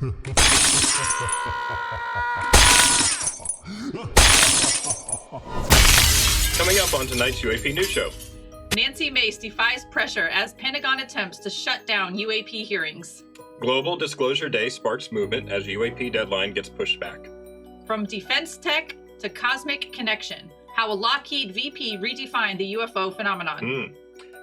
Coming up on tonight's UAP News Show. Nancy Mace defies pressure as Pentagon attempts to shut down UAP hearings. Global Disclosure Day sparks movement as UAP deadline gets pushed back. From defense tech to cosmic connection, how a Lockheed VP redefined the UFO phenomenon.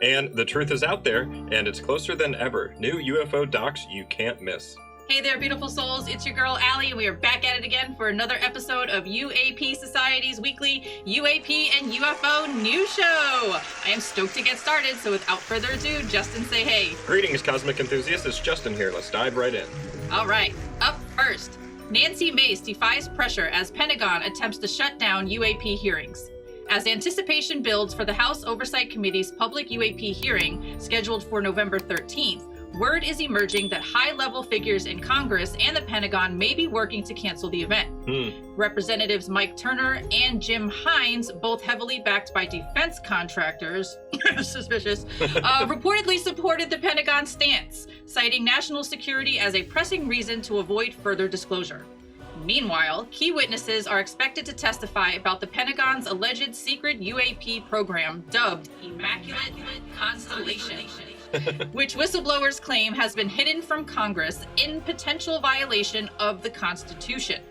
And the truth is out there, and it's closer than ever. New UFO docs you can't miss. Hey there, beautiful souls. It's your girl, Allie, and we are back at it again for another episode of UAP Society's weekly UAP and UFO news show. I am stoked to get started, so without further ado, Justin, say hey. Greetings, cosmic enthusiasts. It's Justin here. Let's dive right in. All right, up first, Nancy Mace defies pressure as Pentagon attempts to shut down UAP hearings. As anticipation builds for the House Oversight Committee's public UAP hearing scheduled for November 13th, word is emerging that high-level figures in Congress and the Pentagon may be working to cancel the event. Representatives Mike Turner and Jim Hines, both heavily backed by defense contractors, suspicious, reportedly supported the Pentagon stance, citing national security as a pressing reason to avoid further disclosure. Meanwhile, key witnesses are expected to testify about the Pentagon's alleged secret UAP program dubbed Immaculate Constellation, which whistleblowers claim has been hidden from Congress in potential violation of the Constitution.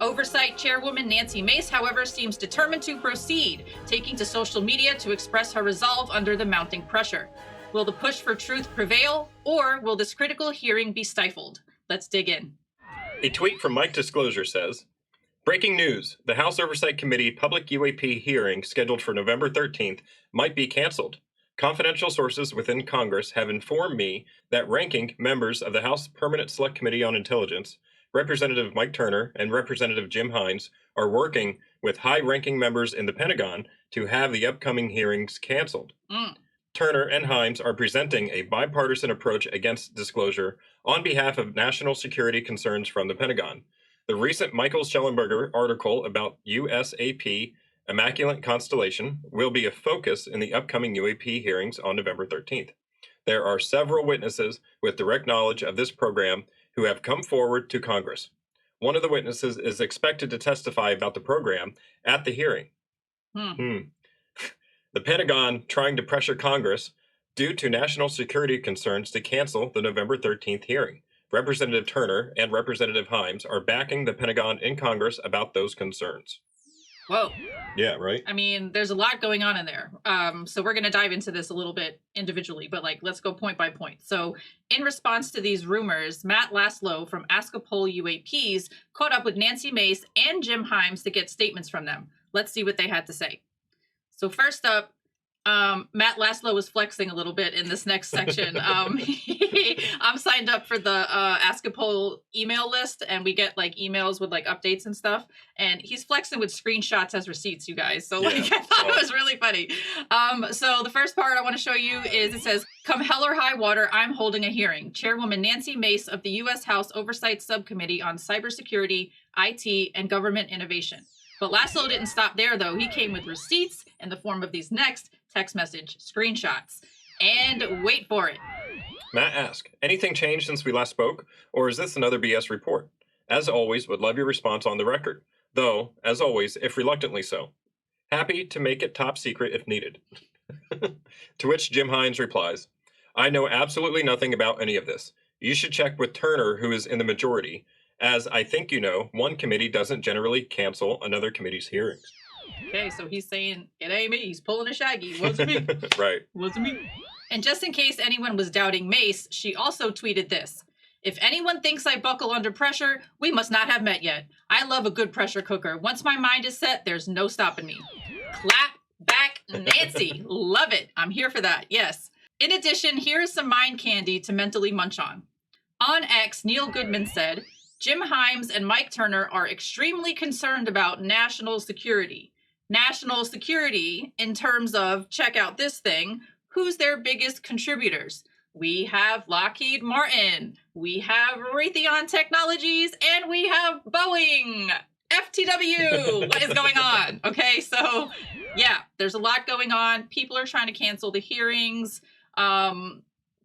Oversight Chairwoman Nancy Mace, however, seems determined to proceed, taking to social media to express her resolve under the mounting pressure. Will the push for truth prevail, or will this critical hearing be stifled? Let's dig in. A tweet from Mike Disclosure says, "Breaking news. The House Oversight Committee public UAP hearing scheduled for November 13th might be canceled. Confidential sources within Congress have informed me that ranking members of the House Permanent Select Committee on Intelligence, Representative Mike Turner and Representative Jim Hines, are working with high-ranking members in the Pentagon to have the upcoming hearings canceled. Turner and Hines are presenting a bipartisan approach against disclosure on behalf of national security concerns from the Pentagon. The recent Michael Schellenberger article about USAP Immaculate Constellation will be a focus in the upcoming UAP hearings on November 13th. There are several witnesses with direct knowledge of this program who have come forward to Congress. One of the witnesses is expected to testify about the program at the hearing." The Pentagon trying to pressure Congress due to national security concerns to cancel the November 13th hearing. Representative Turner and Representative Hines are backing the Pentagon in Congress about those concerns. Whoa. Yeah, right? I mean, there's a lot going on in there. So we're going to dive into this a little bit individually, but let's go point by point. So in response to these rumors, Matt Laszlo from Ask a Poll UAPs caught up with Nancy Mace and Jim Hines to get statements from them. Let's see what they had to say. So first up, Matt Laszlo was flexing a little bit in this next section. I'm signed up for the Ask a Poll email list, and we get emails with updates and stuff. And he's flexing with screenshots as receipts, you guys. So I thought it was really funny. So the first part I want to show you is it says, "Come hell or high water, I'm holding a hearing. Chairwoman Nancy Mace of the U.S. House Oversight Subcommittee on Cybersecurity, IT, and Government Innovation." But Laszlo didn't stop there, though. He came with receipts in the form of these next text message screenshots. And wait for it. Matt asked, "Anything changed since we last spoke, or is this another BS report? As always, would love your response on the record. Though, as always, if reluctantly so. Happy to make it top secret if needed." To which Jim Hines replies, "I know absolutely nothing about any of this. You should check with Turner, who is in the majority. As I think you know, one committee doesn't generally cancel another committee's hearings." Okay, so he's saying, it ain't me. He's pulling a Shaggy. Wasn't me. Right. Wasn't me. And just in case anyone was doubting Mace, she also tweeted this. "If anyone thinks I buckle under pressure, we must not have met yet. I love a good pressure cooker. Once my mind is set, there's no stopping me." Clap back, Nancy. Love it. I'm here for that. Yes. In addition, here is some mind candy to mentally munch on. On X, Neil Goodman said, "Jim Hines and Mike Turner are extremely concerned about national security. National security in terms of, check out this thing, who's their biggest contributors? We have Lockheed Martin, we have Raytheon Technologies, and we have Boeing. FTW, what is going on?" Okay, so yeah, there's a lot going on. People are trying to cancel the hearings.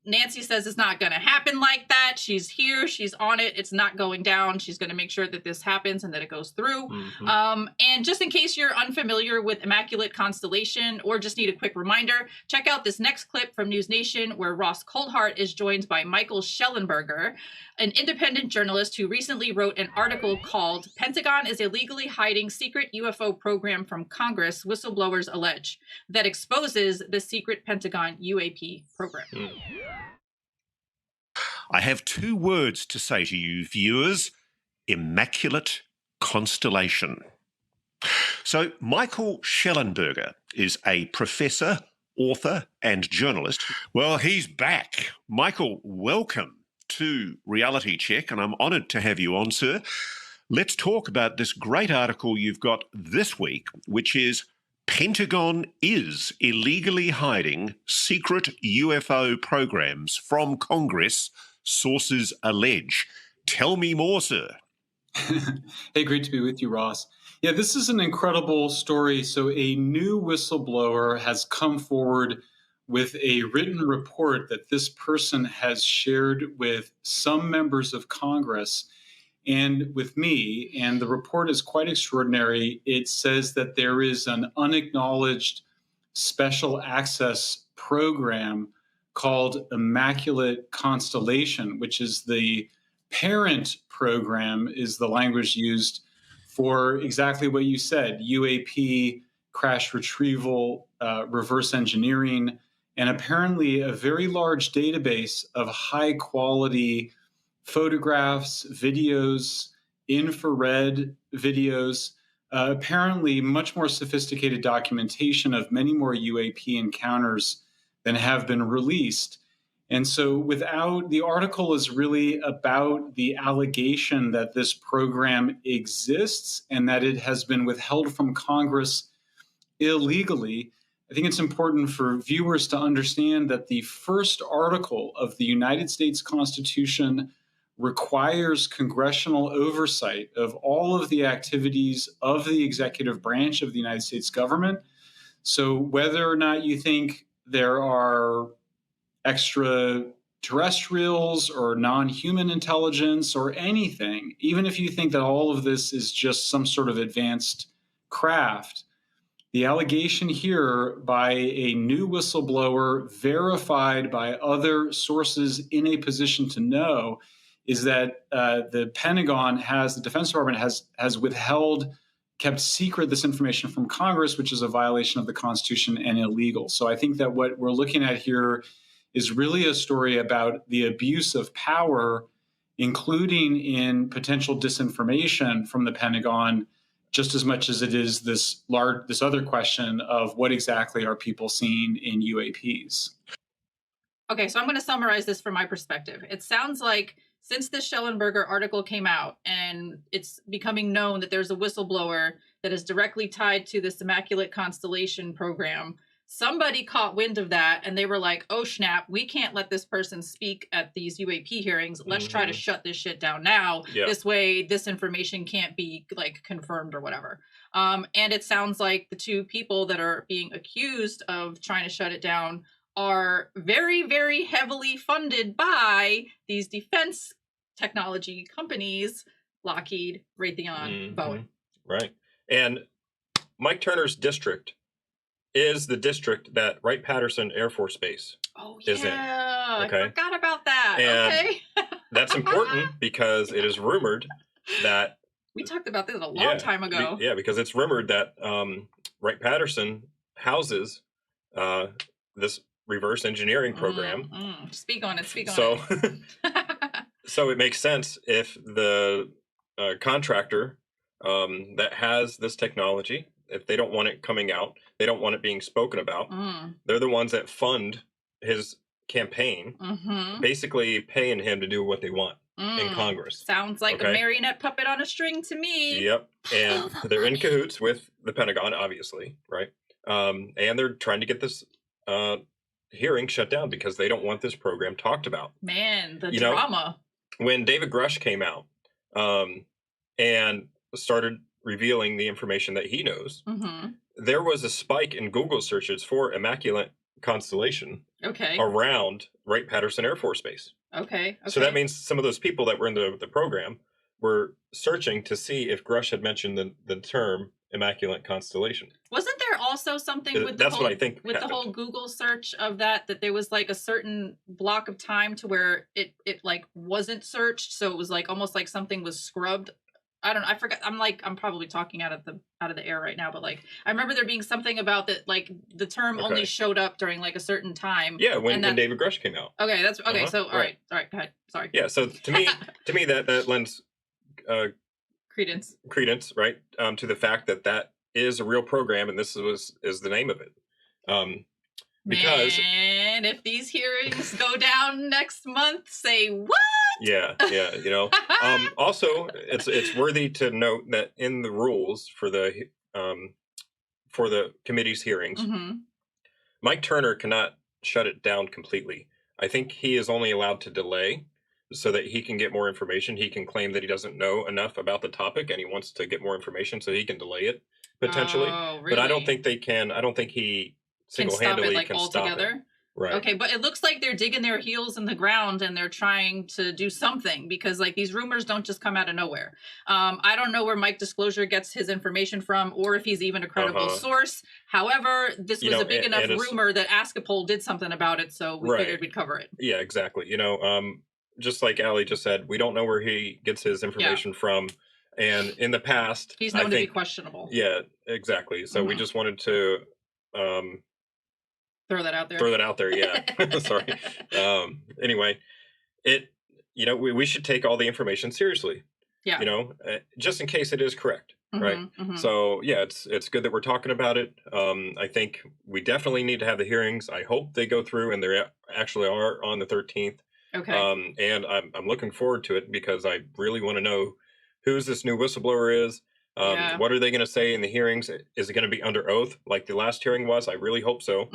Nancy says it's not going to happen like that. She's here. She's on it. It's not going down. She's going to make sure that this happens and that it goes through. And just in case you're unfamiliar with Immaculate Constellation or just need a quick reminder, check out this next clip from News Nation where Ross Coldhart is joined by Michael Schellenberger, an independent journalist who recently wrote an article called Pentagon is Illegally Hiding Secret UFO Program from Congress, Whistleblowers Allege, that exposes the secret Pentagon UAP program. I have 2 words to say to you, viewers: immaculate constellation. So Michael Schellenberger is a professor, author, and journalist. Well, he's back. Michael, welcome to Reality Check, and I'm honoured to have you on, sir. Let's talk about this great article you've got this week, which is Pentagon is illegally hiding secret UFO programs from Congress, sources allege. Tell me more, sir. Hey, great to be with you, Ross. Yeah, this is an incredible story. So a new whistleblower has come forward with a written report that this person has shared with some members of Congress and with me. And the report is quite extraordinary. It says that there is an unacknowledged special access program called Immaculate Constellation, which is the parent program, is the language used for exactly what you said: UAP, crash retrieval, reverse engineering, and apparently a very large database of high quality photographs, videos, infrared videos, apparently much more sophisticated documentation of many more UAP encounters than have been released. And so the article is really about the allegation that this program exists and that it has been withheld from Congress illegally. I think it's important for viewers to understand that the first article of the United States Constitution requires congressional oversight of all of the activities of the executive branch of the United States government. So whether or not you think there are extraterrestrials or non-human intelligence or anything, even if you think that all of this is just some sort of advanced craft, the allegation here by a new whistleblower verified by other sources in a position to know is that the Pentagon the Defense Department has withheld, kept secret this information from Congress, which is a violation of the Constitution and illegal. So I think that what we're looking at here is really a story about the abuse of power, including in potential disinformation from the Pentagon, just as much as it is this other question of what exactly are people seeing in UAPs. Okay, so I'm going to summarize this from my perspective. It sounds like since this Schellenberger article came out and it's becoming known that there's a whistleblower that is directly tied to this Immaculate Constellation program, somebody caught wind of that and they were like, oh snap, we can't let this person speak at these UAP hearings. Let's try to shut this shit down now. Yeah. This way this information can't be like confirmed or whatever. And it sounds like the 2 people that are being accused of trying to shut it down are very, very heavily funded by these defense technology companies, Lockheed, Raytheon, Boeing. Right. And Mike Turner's district is the district that Wright-Patterson Air Force Base is in. Okay? I forgot about that. And okay. That's important because it is rumored that... We talked about this a long time ago. Because it's rumored that Wright-Patterson houses this reverse engineering program. Speak on it. So it makes sense if the contractor that has this technology, if they don't want it coming out, they don't want it being spoken about, they're the ones that fund his campaign, basically paying him to do what they want in Congress. Sounds like a marionette puppet on a string to me. Yep. And they're in cahoots with the Pentagon, obviously, right? And they're trying to get this hearing shut down because they don't want this program talked about. Man, the drama. When David Grush came out and started revealing the information that he knows, there was a spike in Google searches for Immaculate Constellation Okay. around Wright-Patterson Air Force Base. Okay. So that means some of those people that were in the program were searching to see if Grush had mentioned the term Immaculate Constellation. Wasn't there also something with the That's whole, what I think with the whole Google search of that there was like a certain block of time to where it like wasn't searched, so it was like almost like something was scrubbed. I don't know. I forgot. I'm probably talking out of the air right now, but like I remember there being something about that, like the term only showed up during like a certain time. Yeah, when David Grush came out. Okay, that's okay. So all right, go ahead. Sorry. Yeah, so to me that lends credence, right, to the fact that is a real program, and this is the name of it. Because man, if these hearings go down next month, say what? Yeah, you know. Also, it's worthy to note that in the rules for the committee's hearings, Mike Turner cannot shut it down completely. I think he is only allowed to delay so that he can get more information. He can claim that he doesn't know enough about the topic and he wants to get more information so he can delay it potentially. Oh, really? But I don't think they can. I don't think he single-handedly can stop it. Right. Okay, but it looks like they're digging their heels in the ground and they're trying to do something, because like these rumors don't just come out of nowhere. I don't know where Mike Disclosure gets his information from, or if he's even a credible source. However, this was a big enough rumor that Askapol did something about it, so we figured we'd cover it. Yeah, exactly. You know, just like Allie just said, we don't know where he gets his information from. And in the past, he's known to be questionable. Yeah, exactly. So we just wanted to throw that out there. Yeah. Sorry. Anyway, we should take all the information seriously. Yeah. You know, just in case it is correct. Right. So yeah, it's good that we're talking about it. I think we definitely need to have the hearings. I hope they go through, and they actually are on the 13th. Okay. And I'm looking forward to it because I really want to know who's this new whistleblower is. What are they going to say in the hearings? Is it going to be under oath like the last hearing was? I really hope so.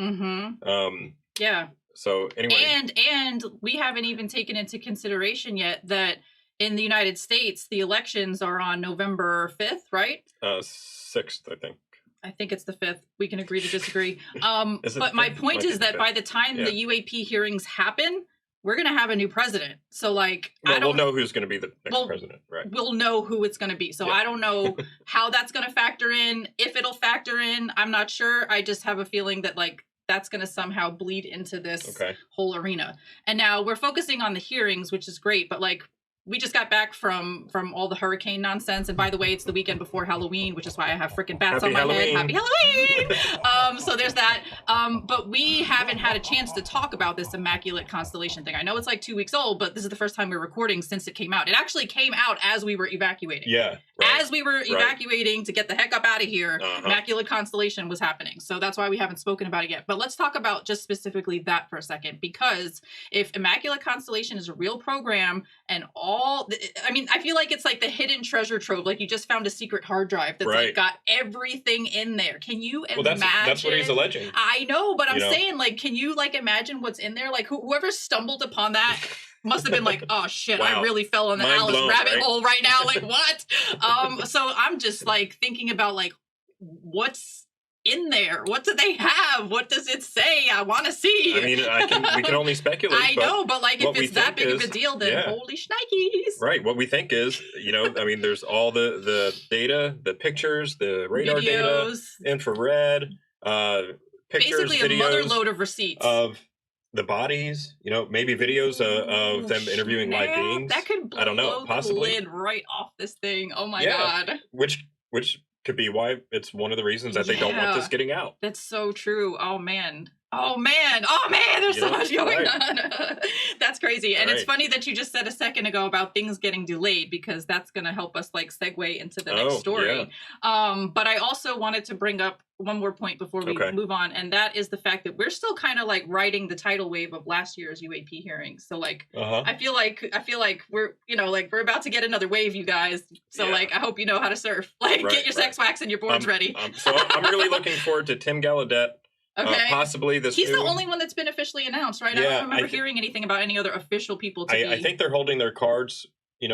Yeah. So anyway, and we haven't even taken into consideration yet that in the United States the elections are on November 5th, right? 6th, I think. I think it's the 5th. We can agree to disagree. But my point is that by the time the UAP hearings happen, we're going to have a new president. So like, we'll know who's going to be the next president, right? We'll know who it's going to be. So I don't know how that's going to factor in, if it'll factor in, I'm not sure. I just have a feeling that like, that's going to somehow bleed into this whole arena. And now we're focusing on the hearings, which is great, but like, we just got back from all the hurricane nonsense. And by the way, it's the weekend before Halloween, which is why I have freaking bats on my head. Happy Halloween! So there's that. But we haven't had a chance to talk about this Immaculate Constellation thing. I know it's like 2 weeks old, but this is the first time we're recording since it came out. It actually came out as we were evacuating. Yeah. Right. As we were evacuating to get the heck up out of here, Immaculate Constellation was happening. So that's why we haven't spoken about it yet. But let's talk about just specifically that for a second, because if Immaculate Constellation is a real program and I feel like it's like the hidden treasure trove. Like you just found a secret hard drive that's like got everything in there. Can you imagine? That's what he's alleging. I know, but I'm saying, like, can you like imagine what's in there? Like whoever stumbled upon that must have been like, oh shit, I really fell on the Alice rabbit hole right now. Like what? So I'm just like thinking about like what's in there. What do they have? What does it say? I want to see. I mean, we can only speculate. I know, but like if it's that big of a deal, then holy shnikes. Right. What we think is, there's all the data, the pictures, the radar videos, data, infrared, pictures, basically a mother load of receipts of the bodies. Maybe videos of them interviewing live beings. That could blow the lid right off this thing. Oh my god. Which could be why it's one of the reasons that they don't want this getting out. That's so true. Oh man, there's so much going on. That's crazy. And it's funny that you just said a second ago about things getting delayed, because that's going to help us like segue into the next story. But I also wanted to bring up one more point before we move on, and that is the fact that we're still kind of like riding the tidal wave of last year's UAP hearings. So like I feel like we're we're about to get another wave, you guys. So like I hope you know how to surf. Like get your sex wax and your boards ready. So I'm really looking forward to Tim Gallaudet. Possibly this. He's the only one that's been officially announced, right? I don't remember hearing anything about any other official people. I think they're holding their cards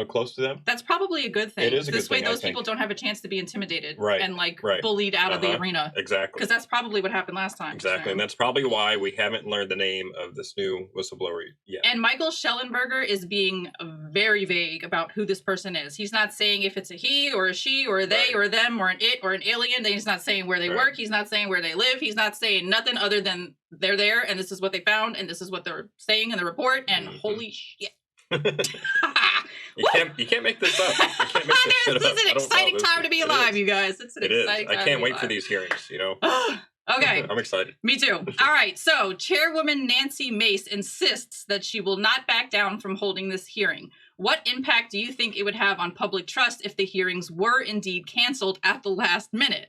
close to them. That's probably a good thing. It is a good This way, thing, I those people think. don't have a chance to be intimidated Right, and right. bullied out of the arena. Exactly. Because that's probably what happened last time. Exactly, and that's probably why we haven't learned the name of this new whistleblower yet. And Michael Schellenberger is being very vague about who this person is. He's not saying if it's a he or a she or a they or them or an it or an alien. He's not saying where they work. He's not saying where they live. He's not saying nothing other than they're there and this is what they found and this is what they're saying in the report. And holy shit. You can't make this up. You can't make this shit up. This is an exciting time to be alive, you guys. It's an exciting time. I can't wait for these hearings, Okay. I'm excited. Me too. All right. So, Chairwoman Nancy Mace insists that she will not back down from holding this hearing. What impact do you think it would have on public trust if the hearings were indeed canceled at the last minute?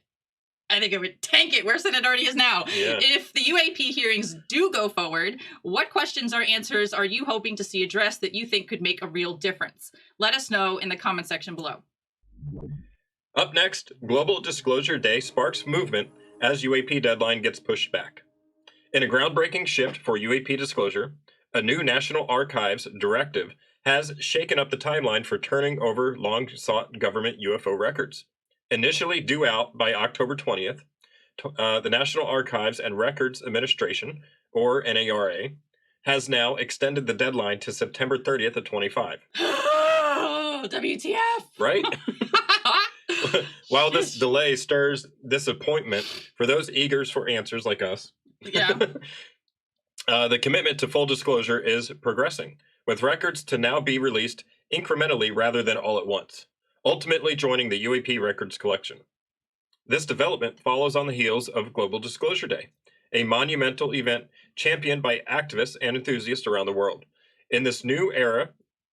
I think it would tank it worse than it already is now. Yeah. If the UAP hearings do go forward, what questions or answers are you hoping to see addressed that you think could make a real difference? Let us know in the comment section below. Up next, Global Disclosure Day sparks movement as UAP deadline gets pushed back. In a groundbreaking shift for UAP disclosure, a new National Archives directive has shaken up the timeline for turning over long-sought government UFO records. Initially due out by October 20th, the National Archives and Records Administration, or NARA, has now extended the deadline to September 30th of 25. Oh, WTF! Right? While this delay stirs disappointment for those eager for answers like us, yeah, the commitment to full disclosure is progressing, with records to now be released incrementally rather than all at once, ultimately joining the UAP records collection. This development follows on the heels of Global Disclosure Day, a monumental event championed by activists and enthusiasts around the world. In this new era,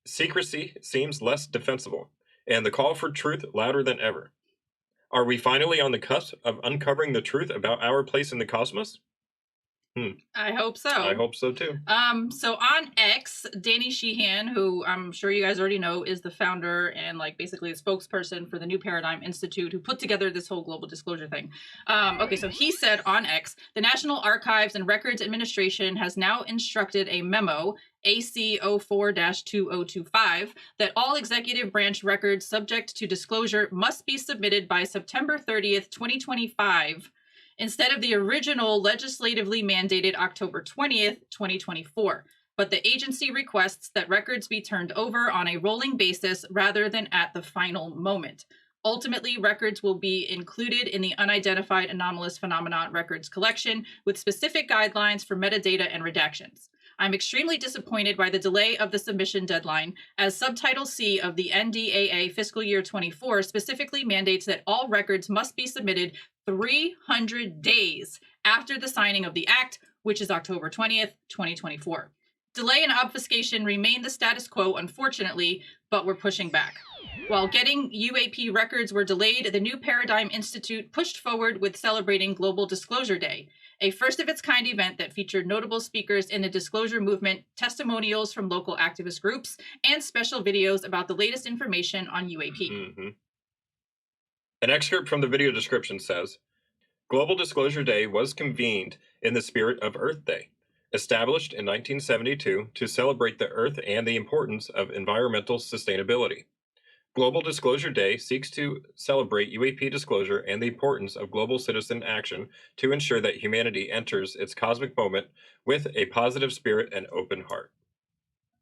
secrecy seems less defensible, and the call for truth louder than ever. Are we finally on the cusp of uncovering the truth about our place in the cosmos? I hope so. I hope so too. So on X, Danny Sheehan, who I'm sure you guys already know is the founder and basically the spokesperson for the New Paradigm Institute, who put together this whole global disclosure thing. Okay, so he said on X, the National Archives and Records Administration has now instructed a memo, AC 04-2025, that all executive branch records subject to disclosure must be submitted by September 30th, 2025, instead of the original legislatively mandated October 20th, 2024. But the agency requests that records be turned over on a rolling basis rather than at the final moment. Ultimately, records will be included in the Unidentified Anomalous Phenomena records collection with specific guidelines for metadata and redactions. I'm extremely disappointed by the delay of the submission deadline, as Subtitle C of the NDAA Fiscal Year 24 specifically mandates that all records must be submitted 300 days after the signing of the Act, which is October 20th, 2024. Delay and obfuscation remain the status quo, unfortunately, but we're pushing back. While getting UAP records were delayed, the New Paradigm Institute pushed forward with celebrating Global Disclosure Day, a first-of-its-kind event that featured notable speakers in the disclosure movement, testimonials from local activist groups, and special videos about the latest information on UAP. Mm-hmm. An excerpt from the video description says, Global Disclosure Day was convened in the spirit of Earth Day, established in 1972 to celebrate the Earth and the importance of environmental sustainability. Global Disclosure Day seeks to celebrate UAP disclosure and the importance of global citizen action to ensure that humanity enters its cosmic moment with a positive spirit and open heart.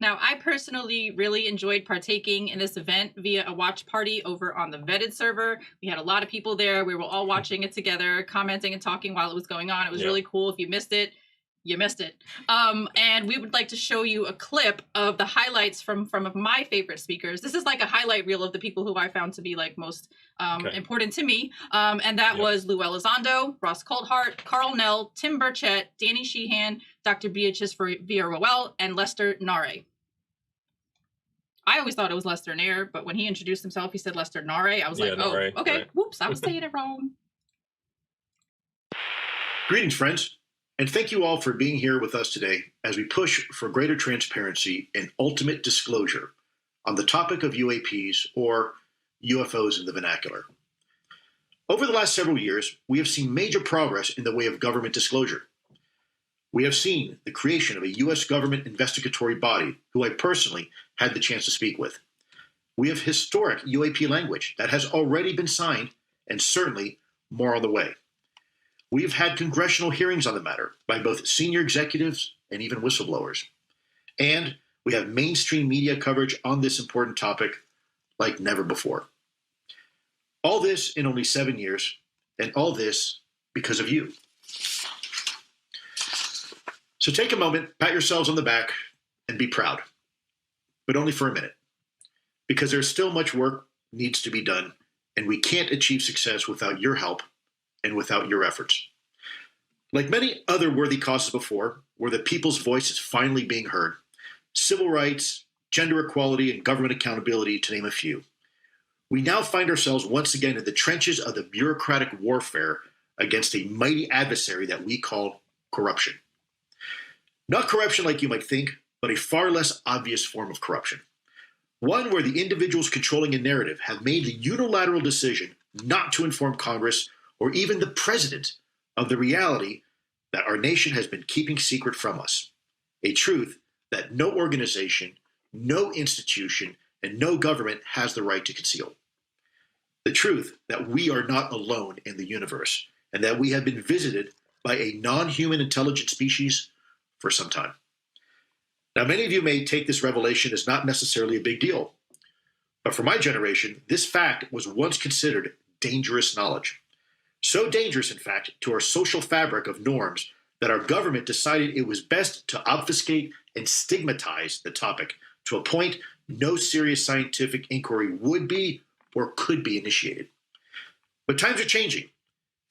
Now, I personally really enjoyed partaking in this event via a watch party over on the vetted server. We had a lot of people there. We were all watching it together, commenting and talking while it was going on. It was really cool. If you missed it, you missed it. And we would like to show you a clip of the highlights from my favorite speakers. This is like a highlight reel of the people who I found to be most important to me. And that was Lou Elizondo, Ross Coulthart, Carl Nell, Tim Burchett, Danny Sheehan, Dr. Beatrice Villarroel, and Lester Nare. I always thought it was Lester Nair, but when he introduced himself, he said Lester Nare. I was like, oh, Nare, okay, right. Whoops, I was saying it wrong. Greetings, friends, and thank you all for being here with us today as we push for greater transparency and ultimate disclosure on the topic of UAPs, or UFOs in the vernacular. Over the last several years, we have seen major progress in the way of government disclosure. We have seen the creation of a U.S. government investigatory body, who I personally had the chance to speak with. We have historic UAP language that has already been signed, and certainly more on the way. We've had congressional hearings on the matter by both senior executives and even whistleblowers. And we have mainstream media coverage on this important topic like never before. All this in only 7 years, and all this because of you. So take a moment, pat yourselves on the back, and be proud. But only for a minute. Because there's still much work needs to be done, and we can't achieve success without your help and without your efforts. Like many other worthy causes before, where the people's voice is finally being heard, civil rights, gender equality, and government accountability, to name a few, we now find ourselves once again in the trenches of the bureaucratic warfare against a mighty adversary that we call corruption. Not corruption like you might think, but a far less obvious form of corruption. One where the individuals controlling a narrative have made the unilateral decision not to inform Congress or even the president of the reality that our nation has been keeping secret from us. A truth that no organization, no institution, and no government has the right to conceal. The truth that we are not alone in the universe, and that we have been visited by a non-human intelligent species for some time. Now, many of you may take this revelation as not necessarily a big deal, but for my generation, this fact was once considered dangerous knowledge. So dangerous, in fact, to our social fabric of norms that our government decided it was best to obfuscate and stigmatize the topic to a point no serious scientific inquiry would be or could be initiated. But times are changing,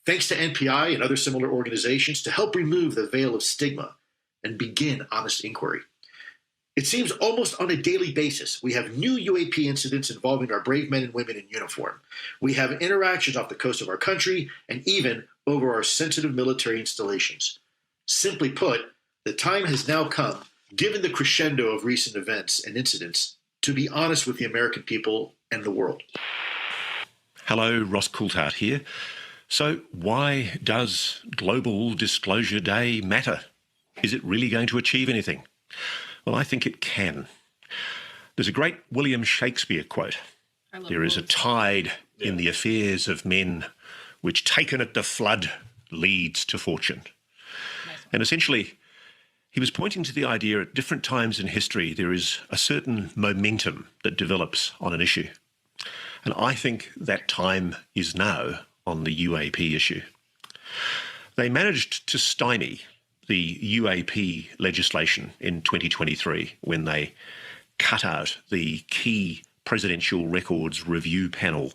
thanks to NPI and other similar organizations, to help remove the veil of stigma and begin honest inquiry. It seems almost on a daily basis we have new UAP incidents involving our brave men and women in uniform. We have interactions off the coast of our country and even over our sensitive military installations. Simply put, the time has now come, given the crescendo of recent events and incidents, to be honest with the American people and the world. Hello, Ross Coulthart here. So why does Global Disclosure Day matter? Is it really going to achieve anything? Well, I think it can. There's a great William Shakespeare quote. There is a tide in the affairs of men, which taken at the flood leads to fortune. And essentially, he was pointing to the idea at different times in history, there is a certain momentum that develops on an issue. And I think that time is now on the UAP issue. They managed to stymie the UAP legislation in 2023 when they cut out the key presidential records review panel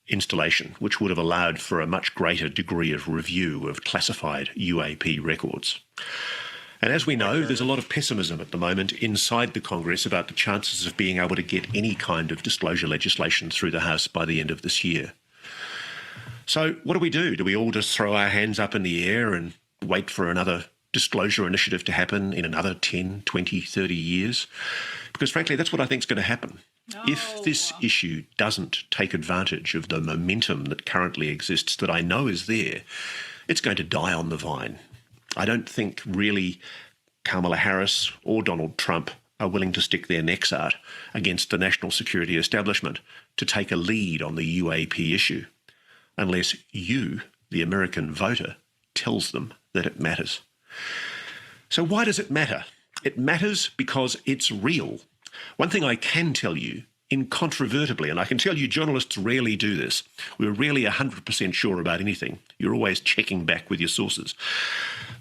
installation, which would have allowed for a much greater degree of review of classified UAP records. And as we know, there's a lot of pessimism at the moment inside the Congress about the chances of being able to get any kind of disclosure legislation through the House by the end of this year. So what do? Do we all just throw our hands up in the air and wait for another disclosure initiative to happen in another 10, 20, 30 years? Because frankly, that's what I think is going to happen. No. If this issue doesn't take advantage of the momentum that currently exists, that I know is there, it's going to die on the vine. I don't think really Kamala Harris or Donald Trump are willing to stick their necks out against the national security establishment to take a lead on the UAP issue, unless you, the American voter, tells them that it matters. So why does it matter? It matters because it's real. One thing I can tell you incontrovertibly, and I can tell you journalists rarely do this, we're rarely 100% sure about anything. You're always checking back with your sources.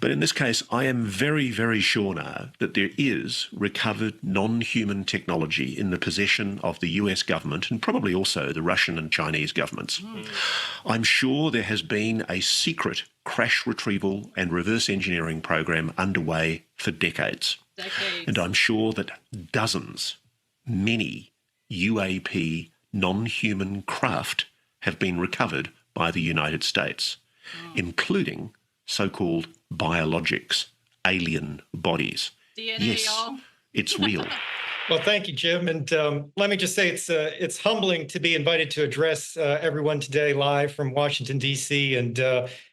But in this case, I am very, very sure now that there is recovered non-human technology in the possession of the US government and probably also the Russian and Chinese governments. I'm sure there has been a secret crash retrieval and reverse engineering program underway for decades. And I'm sure that dozens, many UAP non-human craft have been recovered by the United States, including so-called biologics, alien bodies. DNA, yes, y'all. it's real. Well, thank you, Jim. And let me just say it's humbling to be invited to address everyone today live from Washington, D.C. And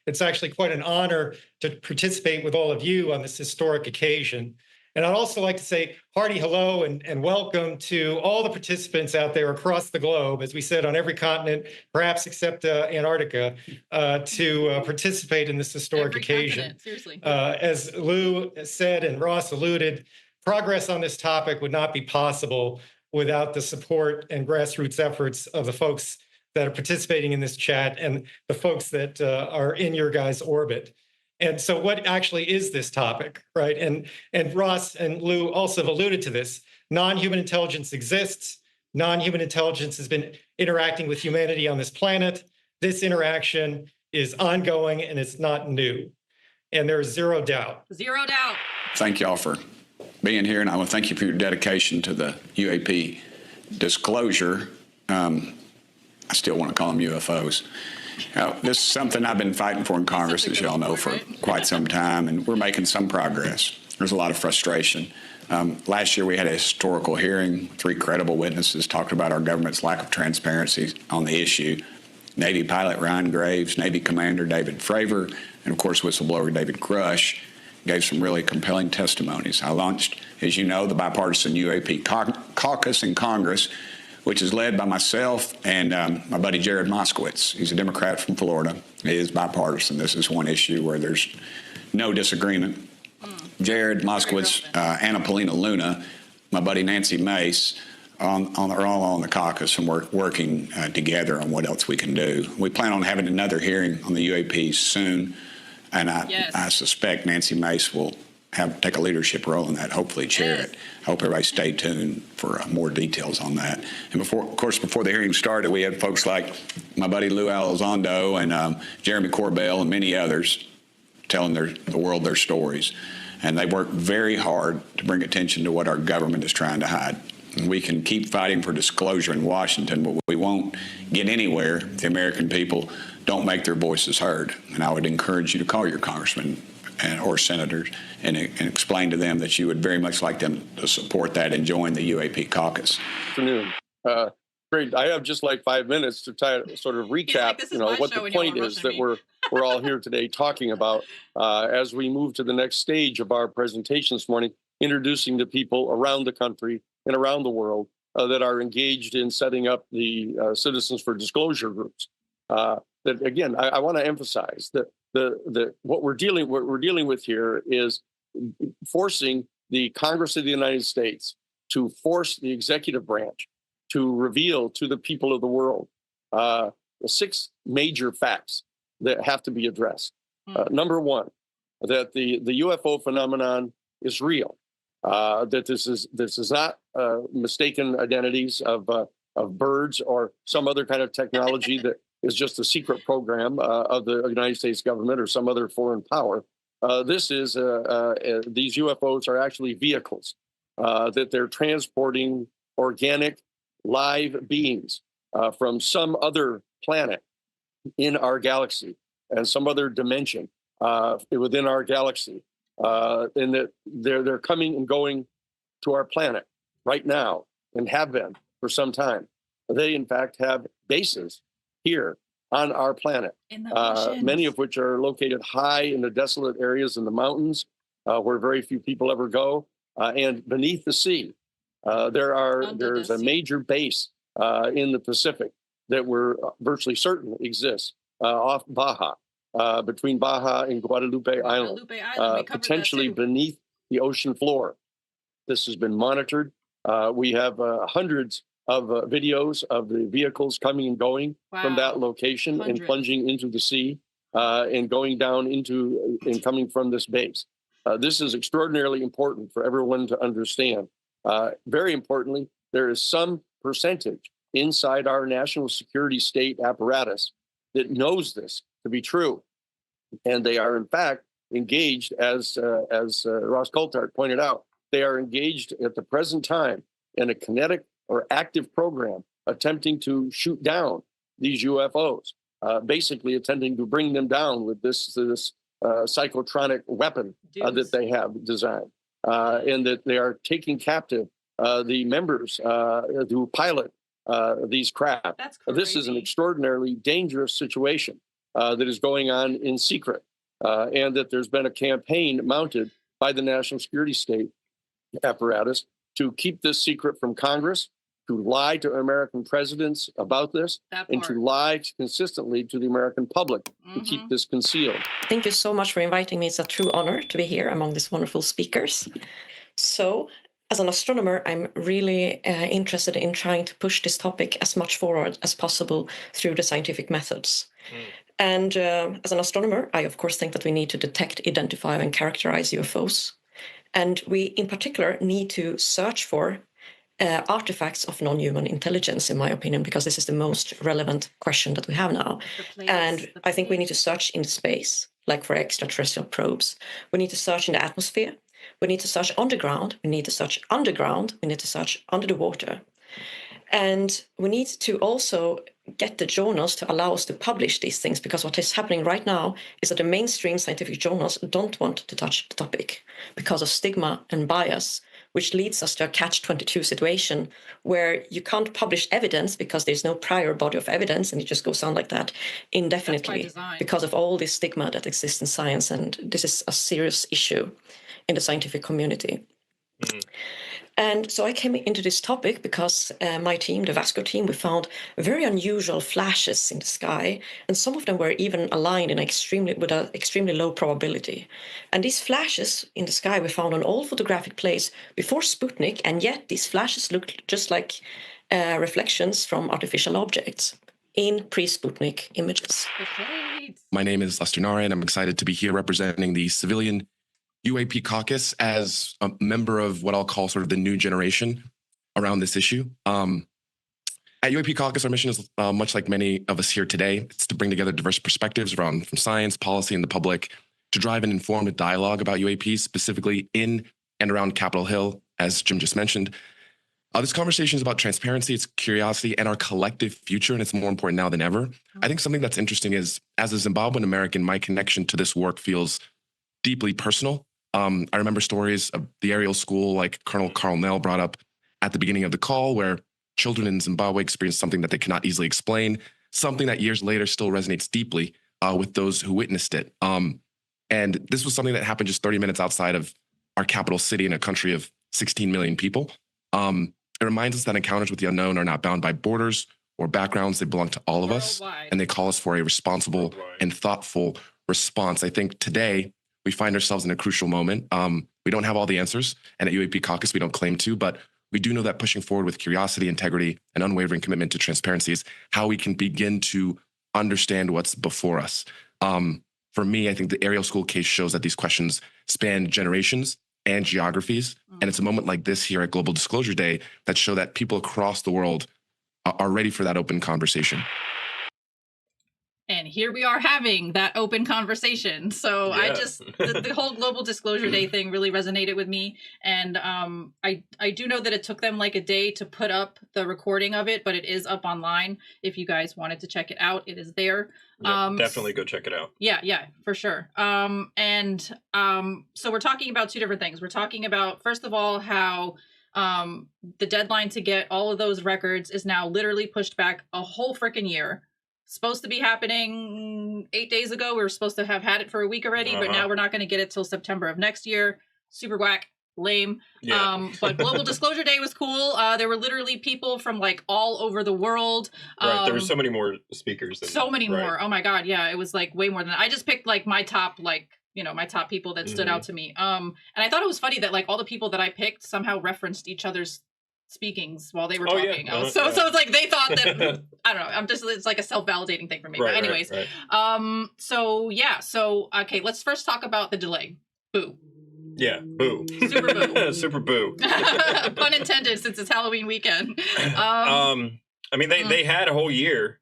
it's actually quite an honor to participate with all of you on this historic occasion. And I'd also like to say hearty hello and welcome to all the participants out there across the globe, as we said, on every continent, perhaps except Antarctica, to participate in this historic Every occasion. continent, seriously. As Lou said and Ross alluded, progress on this topic would not be possible without the support and grassroots efforts of the folks that are participating in this chat and the folks that are in your guys' orbit. And so what actually is this topic, right? And Ross and Lou also have alluded to this. Non-human intelligence exists. Non-human intelligence has been interacting with humanity on this planet. This interaction is ongoing and it's not new. And there is zero doubt. Zero doubt. Thank y'all for being here, and I want to thank you for your dedication to the UAP disclosure. I still want to call them UFOs. This is something I've been fighting for in Congress, as y'all know, for quite some time, and we're making some progress. There's a lot of frustration. Last year, we had a historical hearing. 3 credible witnesses talked about our government's lack of transparency on the issue. Navy pilot Ryan Graves, Navy Commander David Fravor, and, of course, whistleblower David Grush gave some really compelling testimonies. I launched, as you know, the bipartisan UAP caucus in Congress, which is led by myself and my buddy Jared Moskowitz. He's a Democrat from Florida. He is bipartisan. This is one issue where there's no disagreement. Jared Moskowitz, Anna Paulina Luna, my buddy Nancy Mace, are all on the caucus and working together on what else we can do. We plan on having another hearing on the UAPs soon, and I suspect Nancy Mace will take a leadership role in that, hopefully chair it. I hope everybody stay tuned for more details on that. And before the hearing started, we had folks like my buddy Lou Elizondo and Jeremy Corbell and many others telling the world their stories. And they worked very hard to bring attention to what our government is trying to hide. And we can keep fighting for disclosure in Washington, but we won't get anywhere if the American people don't make their voices heard. And I would encourage you to call your congressman or senators and explain to them that you would very much like them to support that and join the UAP caucus. Afternoon. Great. I have just like 5 minutes to sort of recap, what the point is that we're all here today talking about as we move to the next stage of our presentation this morning, introducing the people around the country and around the world that are engaged in setting up the Citizens for Disclosure groups. That again, I want to emphasize that what we're dealing with here is forcing the Congress of the United States to force the executive branch to reveal to the people of the world the 6 major facts that have to be addressed. Number 1, that the UFO phenomenon is real. That this is not mistaken identities of birds or some other kind of technology that is just a secret program of the United States government or some other foreign power. These UFOs are actually vehicles that they're transporting organic live beings from some other planet in our galaxy and some other dimension within our galaxy, and that they're coming and going to our planet right now and have been for some time. They, in fact, have bases here on our planet, many of which are located high in the desolate areas in the mountains where very few people ever go, and beneath the sea. There's a major base in the Pacific that we're virtually certain exists off Baja, between Baja and Guadalupe Island, potentially beneath the ocean floor. This has been monitored. We have hundreds of videos of the vehicles coming and going from that location and plunging into the sea and going down into and coming from this base. This is extraordinarily important for everyone to understand. Very importantly, there is some percentage inside our national security state apparatus that knows this to be true. And they are, in fact, engaged, as Ross Coulthard pointed out, they are engaged at the present time in a kinetic or active program attempting to shoot down these UFOs, basically attempting to bring them down with this psychotronic weapon that they have designed, and that they are taking captive the members who pilot these craft. This is an extraordinarily dangerous situation that is going on in secret, and that there's been a campaign mounted by the national security state apparatus to keep this secret from Congress, to lie to American presidents about this, and to lie consistently to the American public to keep this concealed. Thank you so much for inviting me. It's a true honor to be here among these wonderful speakers. So, as an astronomer, I'm really interested in trying to push this topic as much forward as possible through the scientific methods. And as an astronomer, I of course think that we need to detect, identify, and characterize UFOs. And we, in particular, need to search for artifacts of non-human intelligence, in my opinion, because this is the most relevant question that we have now. And I think we need to search in space, like for extraterrestrial probes. We need to search in the atmosphere. We need to search on the ground. We need to search underground. We need to search under the water. And we need to also get the journals to allow us to publish these things, because what is happening right now is that the mainstream scientific journals don't want to touch the topic because of stigma and bias, which leads us to a catch-22 situation where you can't publish evidence because there's no prior body of evidence, and it just goes on like that indefinitely because of all this stigma that exists in science. And this is a serious issue in the scientific community. And so I came into this topic because my team, the Vasco team, we found very unusual flashes in the sky, and some of them were even aligned in with an extremely low probability. And these flashes in the sky we found on all photographic plates before Sputnik, and yet these flashes looked just like reflections from artificial objects in pre-Sputnik images. My name is Lester Nare, and I'm excited to be here representing the civilian UAP caucus as a member of what I'll call sort of the new generation around this issue. At UAP caucus, our mission is much like many of us here today. It's to bring together diverse perspectives from science, policy, and the public to drive an informed dialogue about UAPs, specifically in and around Capitol Hill, as Jim just mentioned. This conversation is about transparency, it's curiosity, and our collective future, and it's more important now than ever. I think something that's interesting is, as a Zimbabwean American, my connection to this work feels deeply personal. I remember stories of the aerial school, like Colonel Carl Nell brought up at the beginning of the call, where children in Zimbabwe experienced something that they cannot easily explain, something that years later still resonates deeply with those who witnessed it. And this was something that happened just 30 minutes outside of our capital city in a country of 16 million people. It reminds us that encounters with the unknown are not bound by borders or backgrounds. They belong to all of us, and they call us for a responsible and thoughtful response. I think today, we find ourselves in a crucial moment. We don't have all the answers, and at UAP Caucus, we don't claim to, but we do know that pushing forward with curiosity, integrity, and unwavering commitment to transparency is how we can begin to understand what's before us. For me, I think the aerial school case shows that these questions span generations and geographies, and it's a moment like this here at Global Disclosure Day that show that people across the world are ready for that open conversation. And here we are having that open conversation. So I just, the whole Global Disclosure Day thing really resonated with me. And I do know that it took them like a day to put up the recording of it, but it is up online. If you guys wanted to check it out, it is there. Definitely go check it out. Yeah, for sure. So we're talking about two different things. We're talking about, first of all, how the deadline to get all of those records is now literally pushed back a whole freaking year. Supposed to be happening 8 days ago. We were supposed to have had it for a week already, but now we're not going to get it till September of next year. Super whack, lame. But Global Disclosure Day was cool. There were literally people from like all over the world. There were so many more speakers. More. Oh my God. Yeah. It was like way more than that. I just picked like my top, my top people that stood out to me. And I thought it was funny that like all the people that I picked somehow referenced each other's speakings while they were talking. So it's like they thought that I don't know. It's like a self-validating thing for me. But anyways, So okay, let's first talk about the delay. Boo. Yeah, boo. Super boo. Super boo. Pun intended, since it's Halloween weekend. I mean, they had a whole year,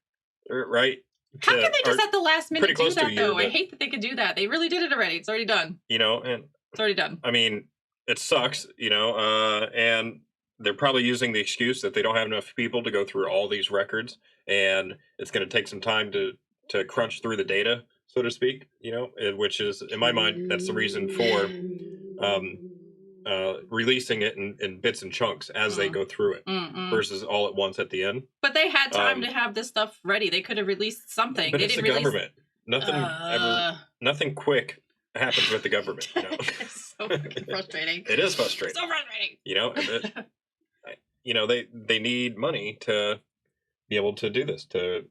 right? How can they just at the last minute do that, though? I hate that they could do that. They really did it already. It's already done. And it's already done. I mean, it sucks, and they're probably using the excuse that they don't have enough people to go through all these records, and it's going to take some time to crunch through the data, so to speak, which is, in my mind, that's the reason for releasing it in bits and chunks as they go through it versus all at once at the end. But they had time to have this stuff ready. They could have released something. But they it's didn't the government. Nothing quick happens with the government. You know? It's so freaking frustrating. It is frustrating. So frustrating. You know, they need money to be able to do this, to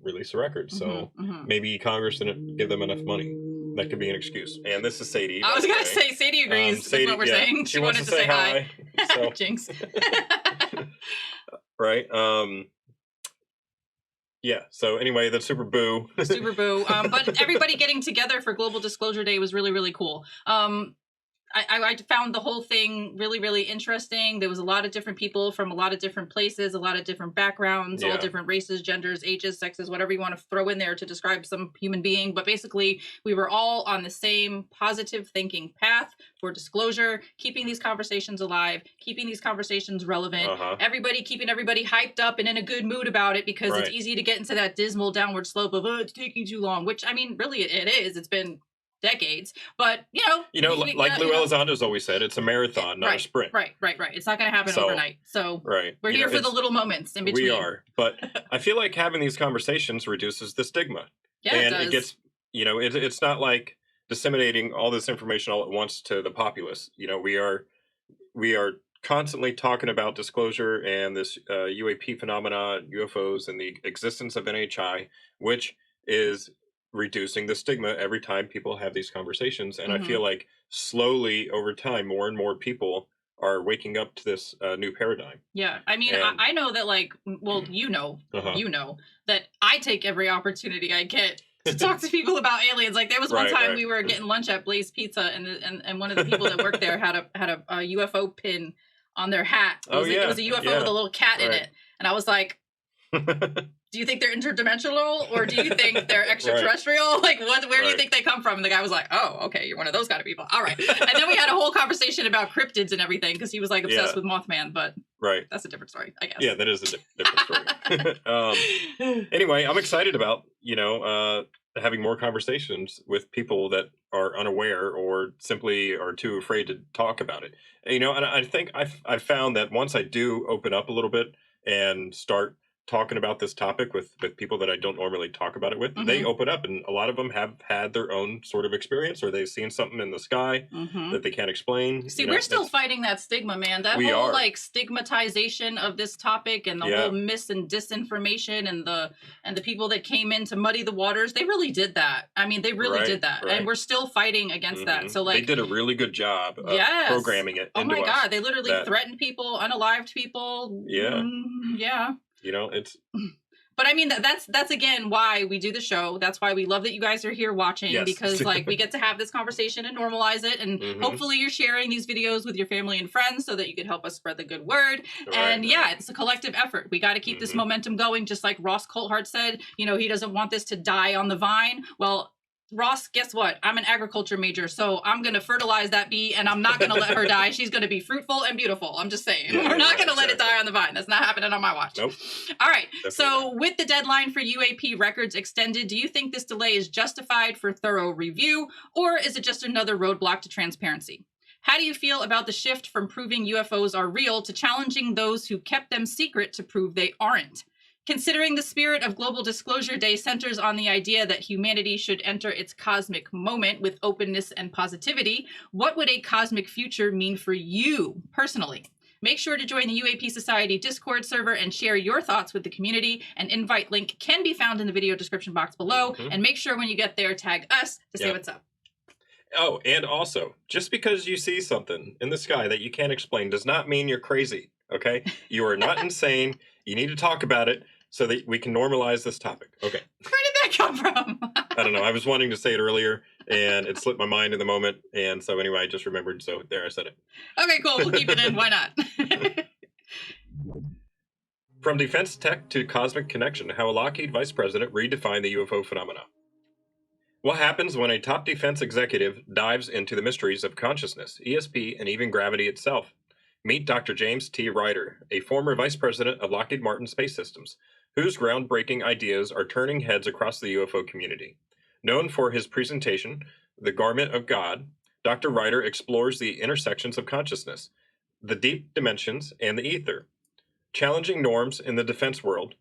release a record. So maybe Congress didn't give them enough money. That could be an excuse. And this is Sadie. I was going to say, Sadie agrees with what we're saying. She wanted to say hi. So. Jinx. Right. Yeah. So anyway, the Super Boo. Super Boo. But everybody getting together for Global Disclosure Day was really, really cool. I found the whole thing really, really interesting. There was a lot of different people from a lot of different places, a lot of different backgrounds, all different races, genders, ages, sexes, whatever you want to throw in there to describe some human being. But basically, we were all on the same positive thinking path for disclosure, keeping these conversations alive, keeping these conversations relevant, everybody keeping everybody hyped up and in a good mood about it, because it's easy to get into that dismal downward slope of, oh, it's taking too long, which, I mean, really it is. It's been decades, but like Lou Elizondo's always said, it's a marathon, not a sprint. Right. It's not going to happen overnight. So we're here for the little moments in between. We are, but I feel like having these conversations reduces the stigma. Yeah, and it gets, it's not like disseminating all this information all at once to the populace. We are constantly talking about disclosure and this UAP phenomena, UFOs, and the existence of NHI, which is reducing the stigma every time people have these conversations. And I feel like slowly over time, more and more people are waking up to this new paradigm. Yeah. I mean, I know that, like, well, you know that I take every opportunity I get to talk to people about aliens. Like, there was one time we were getting lunch at Blaze Pizza, and one of the people that worked there had a UFO pin on their hat. It was a UFO with a little cat in it. And I was like, do you think they're interdimensional, or do you think they're extraterrestrial? Like, where do you think they come from? And the guy was like, oh, okay, you're one of those kind of people. All right. And then we had a whole conversation about cryptids and everything, because he was like obsessed with Mothman, but that's a different story, I guess. Yeah, that is a different story. Anyway, I'm excited about, having more conversations with people that are unaware or simply are too afraid to talk about it. And I think I've found that once I do open up a little bit and start talking about this topic with people that I don't normally talk about it with, they open up, and a lot of them have had their own sort of experience, or they've seen something in the sky that they can't explain. See, we're still fighting that stigma, man. That whole like stigmatization of this topic, and the whole mis and disinformation, and the people that came in to muddy the waters, they really did that. I mean, they really did that. And we're still fighting against that. So, like, they did a really good job of programming it into us. Oh my God, they literally threatened people, unalived people. Yeah. It's. But I mean, that's again why we do the show. That's why we love that you guys are here watching, because like we get to have this conversation and normalize it. And hopefully you're sharing these videos with your family and friends so that you can help us spread the good word. And it's a collective effort. We got to keep this momentum going. Just like Ross Coulthart said, he doesn't want this to die on the vine. Well, Ross, guess what? I'm an agriculture major, so I'm going to fertilize that bee, and I'm not going to let her die. She's going to be fruitful and beautiful. I'm just saying. We're not going to let it die on the vine. That's not happening on my watch. Nope. All right. So with the deadline for UAP records extended, do you think this delay is justified for thorough review, or is it just another roadblock to transparency? How do you feel about the shift from proving UFOs are real to challenging those who kept them secret to prove they aren't? Considering the spirit of Global Disclosure Day centers on the idea that humanity should enter its cosmic moment with openness and positivity, what would a cosmic future mean for you personally? Make sure to join the UAP Society Discord server and share your thoughts with the community. An invite link can be found in the video description box below. And make sure when you get there, tag us to say what's up. Oh, and also, just because you see something in the sky that you can't explain does not mean you're crazy, okay? You are not insane. You need to talk about it so that we can normalize this topic. Okay. Where did that come from? I don't know. I was wanting to say it earlier, and it slipped my mind in the moment. And so anyway, I just remembered. So there, I said it. Okay, cool. We'll keep it in. Why not? From defense tech to cosmic connection, how a Lockheed vice president redefined the UFO phenomena. What happens when a top defense executive dives into the mysteries of consciousness, ESP, and even gravity itself? Meet Dr. James T. Ryder, a former vice president of Lockheed Martin Space Systems, whose groundbreaking ideas are turning heads across the UFO community. Known for his presentation, The Garment of God, Dr. Ryder explores the intersections of consciousness, the deep dimensions, and the ether, challenging norms in the defense world.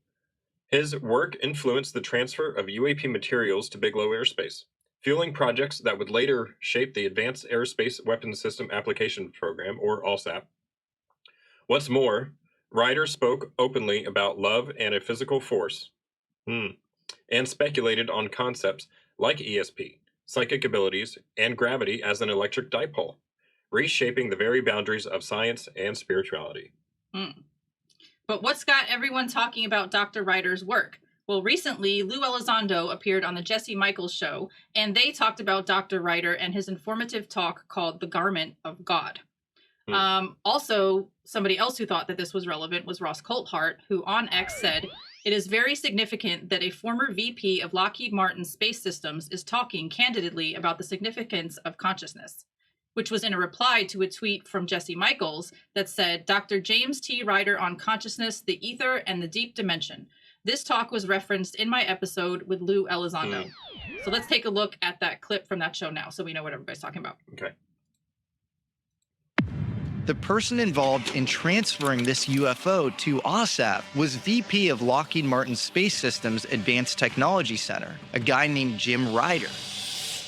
His work influenced the transfer of UAP materials to Bigelow Aerospace, fueling projects that would later shape the Advanced Aerospace Weapons System Application Program, or ALSAP. What's more, Ryder spoke openly about love and a physical force, and speculated on concepts like ESP, psychic abilities, and gravity as an electric dipole, reshaping the very boundaries of science and spirituality. But what's got everyone talking about Dr. Ryder's work? Well, recently, Lou Elizondo appeared on the Jesse Michaels show, and they talked about Dr. Ryder and his informative talk called The Garment of God. Also, somebody else who thought that this was relevant was Ross Coulthart, who on X said, "It is very significant that a former VP of Lockheed Martin Space Systems is talking candidly about the significance of consciousness," which was in a reply to a tweet from Jesse Michaels that said, "Dr. James T. Ryder on consciousness, the ether, and the deep dimension. This talk was referenced in my episode with Lou Elizondo." So let's take a look at that clip from that show now so we know what everybody's talking about. Okay. The person involved in transferring this UFO to ASAP was VP of Lockheed Martin Space Systems Advanced Technology Center, a guy named Jim Ryder.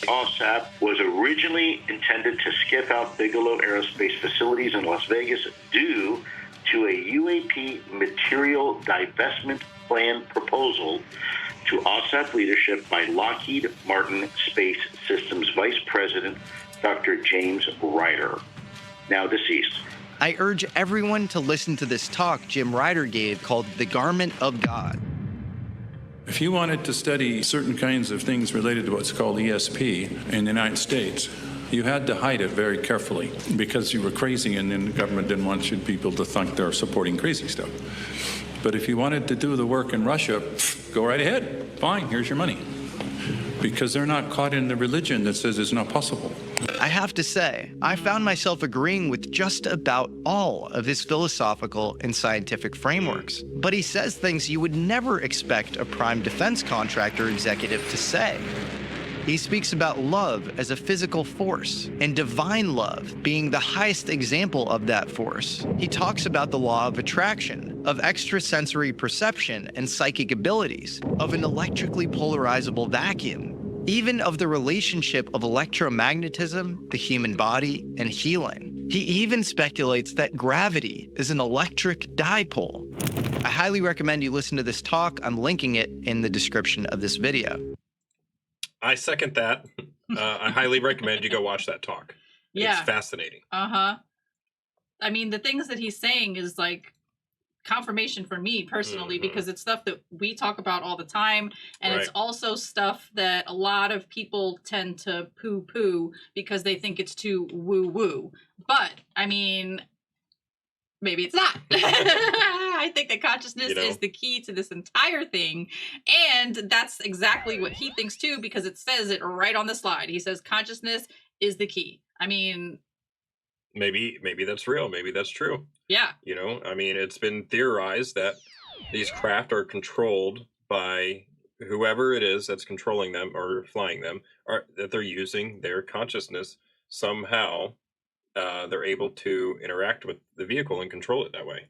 ASAP was originally intended to skip out Bigelow Aerospace Facilities in Las Vegas due to a UAP material divestment plan proposal to ASAP leadership by Lockheed Martin Space Systems Vice President Dr. James Ryder, now deceased. I urge everyone to listen to this talk Jim Ryder gave called The Garment of God. If you wanted to study certain kinds of things related to what's called ESP in the United States, you had to hide it very carefully because you were crazy and then the government didn't want you people to think they're supporting crazy stuff. But if you wanted to do the work in Russia, go right ahead. Fine, here's your money. Because they're not caught in the religion that says it's not possible. I have to say, I found myself agreeing with just about all of his philosophical and scientific frameworks. But he says things you would never expect a prime defense contractor executive to say. He speaks about love as a physical force, and divine love being the highest example of that force. He talks about the law of attraction, of extrasensory perception and psychic abilities, of an electrically polarizable vacuum, even of the relationship of electromagnetism, the human body, and healing. He even speculates that gravity is an electric dipole. I highly recommend you listen to this talk. I'm linking it in the description of this video. I second that. I highly recommend you go watch that talk. Yeah. It's fascinating. I mean, the things that he's saying is like confirmation for me personally, because it's stuff that we talk about all the time. And it's also stuff that a lot of people tend to poo-poo because they think it's too woo-woo. But, I mean, maybe it's not. I think that consciousness is the key to this entire thing. And that's exactly what he thinks too, because it says it right on the slide. He says consciousness is the key. I mean, maybe that's real. Maybe that's true. Yeah. You know, I mean, it's been theorized that these craft are controlled by whoever it is that's controlling them or flying them, or that they're using their consciousness somehow. They're able to interact with the vehicle and control it that way.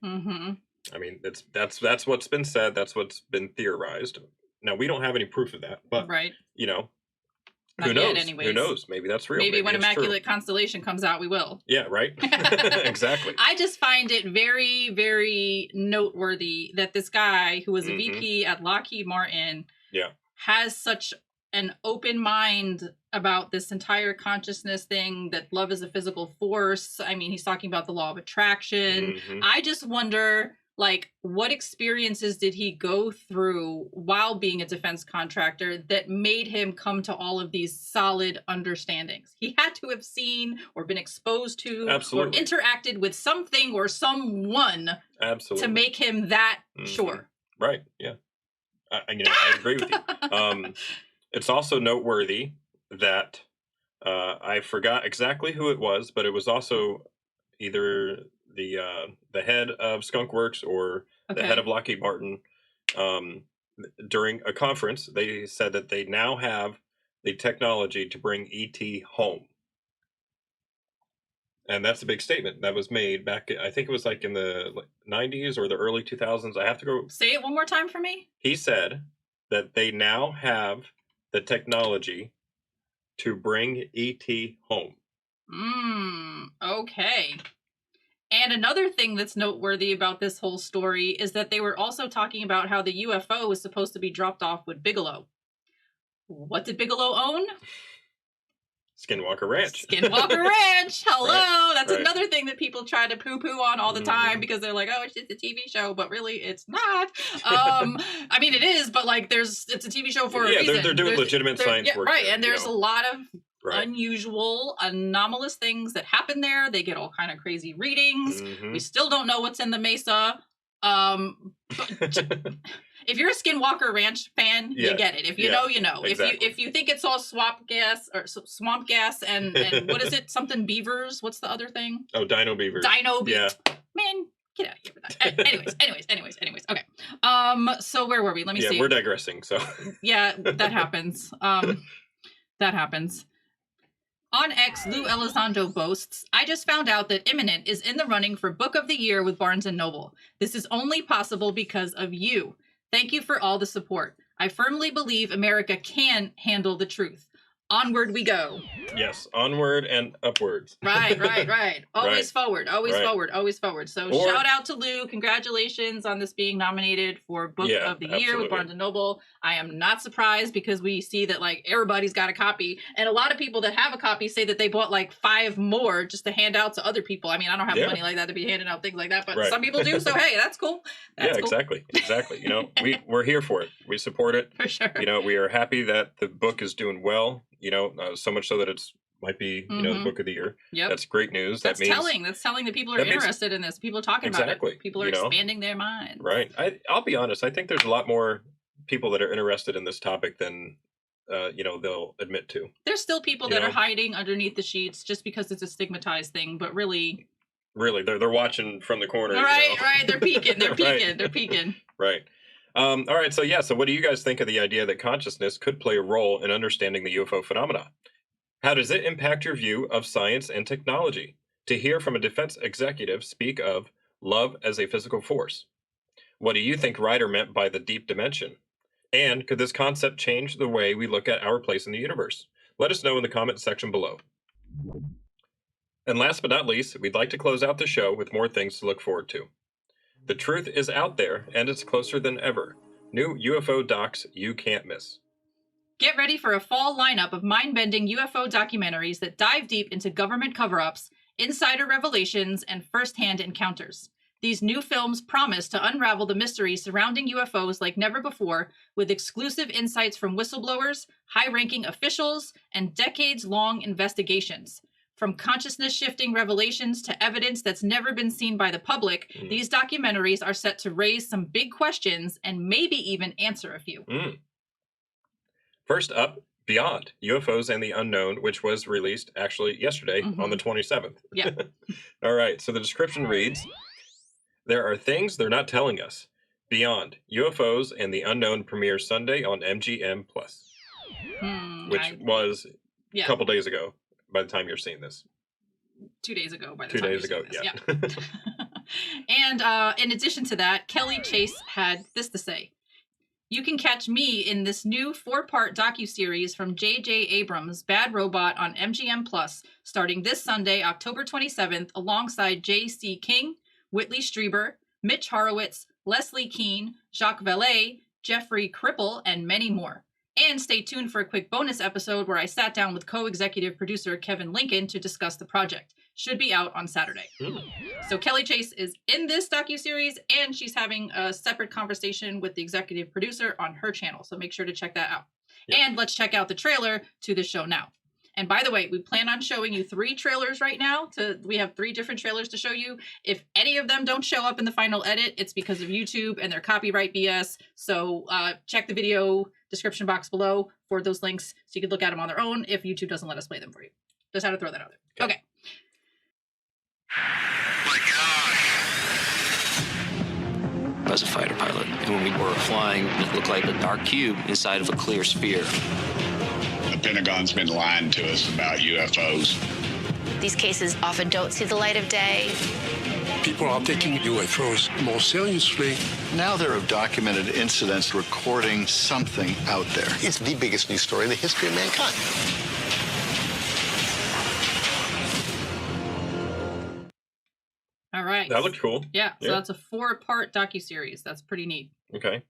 I mean, that's what's been said. That's what's been theorized. Now, we don't have any proof of that, but you know, who knows? Who knows? Maybe that's real. Maybe when Immaculate Constellation comes out, we will. Yeah, right. Exactly. I just find it very, very noteworthy that this guy who was a VP at Lockheed Martin has such an open mind about this entire consciousness thing, that love is a physical force. I mean, he's talking about the law of attraction. I just wonder, like, what experiences did he go through while being a defense contractor that made him come to all of these solid understandings? He had to have seen or been exposed to or interacted with something or someone to make him that sure. Right. Yeah. I agree with you. It's also noteworthy that I forgot exactly who it was, but it was also either the head of Skunk Works or the head of Lockheed Martin. During a conference, they said that they now have the technology to bring ET home. And that's a big statement that was made back, I think it was like in the 90s or the early 2000s. I have to go. Say it one more time for me. He said that they now have the technology to bring E.T. home. Okay. And another thing that's noteworthy about this whole story is that they were also talking about how the UFO was supposed to be dropped off with Bigelow. What did Bigelow own? Skinwalker Ranch. Skinwalker Ranch. Hello. Right. That's another thing that people try to poo-poo on all the time because they're like, oh, it's just a TV show, but really it's not. I mean, it is, but like it's a TV show for a reason. They're doing legitimate science work. Right, there, and there's a lot of Right. unusual, anomalous things that happen there. They get all kind of crazy readings. We still don't know what's in the Mesa. But if you're a Skinwalker Ranch fan, you get it. If you know, you know. Exactly. If you think it's all swamp gas and what is it? Something beavers. What's the other thing? Oh, dino beavers. Dino beavers. Yeah. Man, get out of here with that. Anyways. Okay. So where were we? Let me see. Yeah, we're digressing. So. Yeah, that happens. That happens. On X, Lou Elizondo boasts, I just found out that Imminent is in the running for Book of the Year with Barnes & Noble. This is only possible because of you. Thank you for all the support. I firmly believe America can handle the truth. Onward we go. Yes, onward and upwards. Right. Always forward, always forward. So shout out to Lou. Congratulations on this being nominated for Book of the Year with Barnes & Noble. I am not surprised because we see that like everybody's got a copy. And a lot of people that have a copy say that they bought like 5 more just to hand out to other people. I mean, I don't have money like that to be handing out things like that, but some people do. So hey, that's cool. That's cool. Exactly. You know, we're here for it. We support it. For sure. You know, we are happy that the book is doing well. You know, so much so that it's might be, you know, the Book of the Year. Yep. That's great news. That's telling that people are interested in this. People are talking about it. People are expanding their minds. Right. I'll be honest. I think there's a lot more people that are interested in this topic than, you know, they'll admit to. There's still people that are hiding underneath the sheets just because it's a stigmatized thing, but really, they're watching from the corner. Right. They're peeking. They're peeking. Right. All right. So what do you guys think of the idea that consciousness could play a role in understanding the UFO phenomena? How does it impact your view of science and technology? To hear from a defense executive speak of love as a physical force. What do you think Ryder meant by the deep dimension? And could this concept change the way we look at our place in the universe? Let us know in the comment section below. And last but not least, we'd like to close out the show with more things to look forward to. The truth is out there, and it's closer than ever. New UFO docs you can't miss. Get ready for a fall lineup of mind-bending UFO documentaries that dive deep into government cover-ups, insider revelations, and first-hand encounters. These new films promise to unravel the mysteries surrounding UFOs like never before, with exclusive insights from whistleblowers, high-ranking officials, and decades-long investigations. From consciousness-shifting revelations to evidence that's never been seen by the public, these documentaries are set to raise some big questions and maybe even answer a few. First up, Beyond, UFOs and the Unknown, which was released actually yesterday on the 27th. Yeah. All right, so the description reads, there are things they're not telling us. Beyond, UFOs and the Unknown premieres Sunday on MGM+, which was a couple days ago. By the time you're seeing this, 2 days ago. Yeah. And in addition to that, Kelly Chase had this to say: "You can catch me in this new 4-part docuseries from J.J. Abrams' Bad Robot on MGM+, starting this Sunday, October 27th, alongside J.C. King, Whitley Strieber, Mitch Horowitz, Leslie Keane, Jacques Vallée, Jeffrey Kripple, and many more. And stay tuned for a quick bonus episode where I sat down with co-executive producer Kevin Lincoln to discuss the project. Should be out on Saturday." So Kelly Chase is in this docuseries, and she's having a separate conversation with the executive producer on her channel. So make sure to check that out. And let's check out the trailer to the show now. And by the way, we plan on showing you 3 trailers right now. We have 3 different trailers to show you. If any of them don't show up in the final edit, it's because of YouTube and their copyright BS. So check the video description box below for those links so you can look at them on their own if YouTube doesn't let us play them for you. Just had to throw that out there. Okay. I was a fighter pilot, and when we were flying, it looked like a dark cube inside of a clear sphere. The Pentagon's been lying to us about UFOs. These cases often don't see the light of day. People are taking UFOs more seriously. Now there are documented incidents recording something out there. It's the biggest news story in the history of mankind. All right. That looked cool. Yeah. So that's a 4-part docuseries. That's pretty neat. Okay.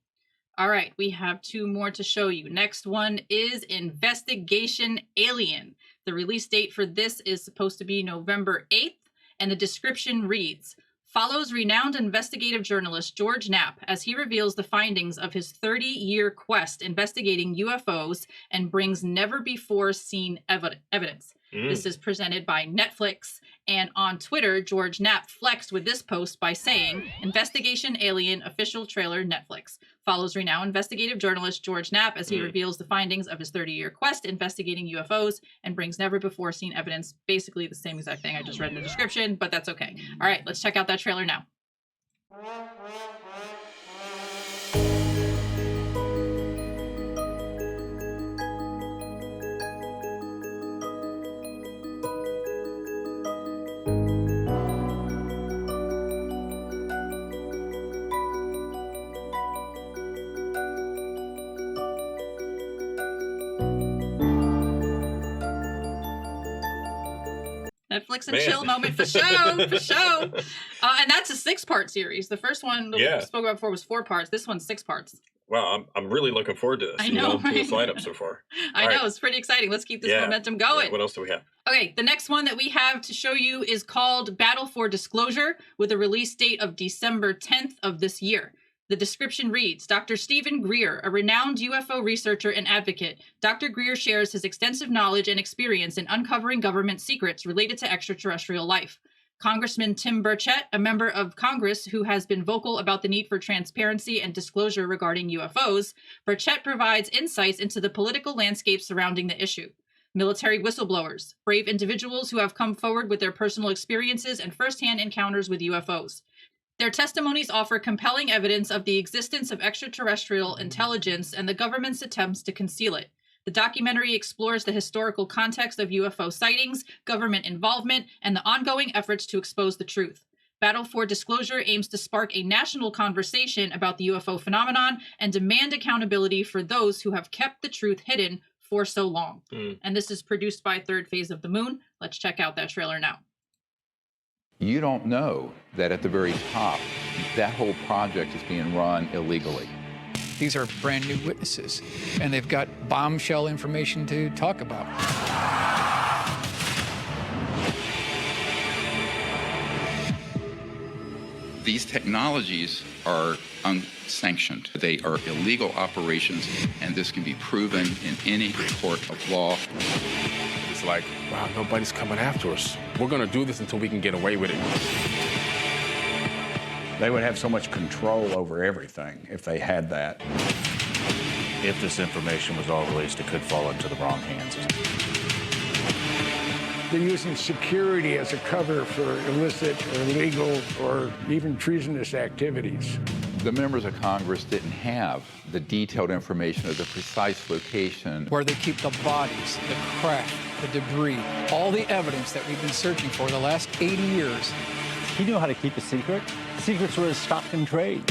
All right. We have 2 more to show you. Next one is Investigation Alien. The release date for this is supposed to be November 8th, and the description reads, follows renowned investigative journalist George Knapp as he reveals the findings of his 30-year quest investigating UFOs and brings never-before-seen evidence. This is presented by Netflix, and on Twitter, George Knapp flexed with this post by saying, Investigation Alien official trailer Netflix. Follows renowned investigative journalist George Knapp as he reveals the findings of his 30-year quest investigating UFOs and brings never-before-seen evidence. Basically the same exact thing I just read in the description, but that's okay. All right, let's check out that trailer now. Netflix and chill moment for show, for show. And that's a 6-part series. The first one that we spoke about before was 4 parts. This one's 6 parts. Wow, I'm really looking forward to this. I know, to this lineup so far. I know, it's pretty exciting. Let's keep this momentum going. Yeah, what else do we have? Okay, the next one that we have to show you is called Battle for Disclosure, with a release date of December 10th of this year. The description reads, Dr. Stephen Greer, a renowned UFO researcher and advocate. Dr. Greer shares his extensive knowledge and experience in uncovering government secrets related to extraterrestrial life. Congressman Tim Burchett, a member of Congress who has been vocal about the need for transparency and disclosure regarding UFOs, Burchett provides insights into the political landscape surrounding the issue. Military whistleblowers, brave individuals who have come forward with their personal experiences and firsthand encounters with UFOs. Their testimonies offer compelling evidence of the existence of extraterrestrial intelligence and the government's attempts to conceal it. The documentary explores the historical context of UFO sightings, government involvement, and the ongoing efforts to expose the truth. Battle for Disclosure aims to spark a national conversation about the UFO phenomenon and demand accountability for those who have kept the truth hidden for so long. And this is produced by Third Phase of the Moon. Let's check out that trailer now. You don't know that at the very top, that whole project is being run illegally. These are brand new witnesses, and they've got bombshell information to talk about. These technologies are unsanctioned. They are illegal operations, and this can be proven in any court of law. It's like, wow, nobody's coming after us. We're going to do this until we can get away with it. They would have so much control over everything if they had that. If this information was all released, it could fall into the wrong hands. They're using security as a cover for illicit or illegal or even treasonous activities. The members of Congress didn't have the detailed information of the precise location. Where they keep the bodies, the craft, the debris, all the evidence that we've been searching for the last 80 years. He knew how to keep a secret. Secrets were his stock in trade.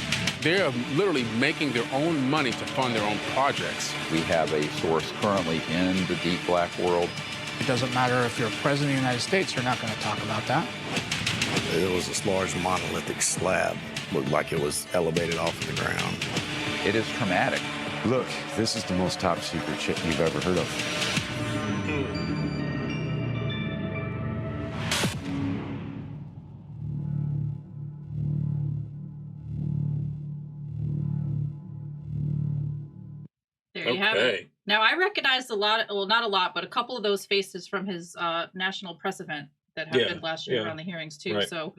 They're literally making their own money to fund their own projects. We have a source currently in the deep black world. It doesn't matter if you're president of the United States, you're not going to talk about that. It was this large monolithic slab. Looked like it was elevated off of the ground. It is traumatic. Look, this is the most top secret shit you've ever heard of. There you have it. Now, I recognized a lot, well, not a lot, but a couple of those faces from his national press event that happened last year around the hearings, too. Right. So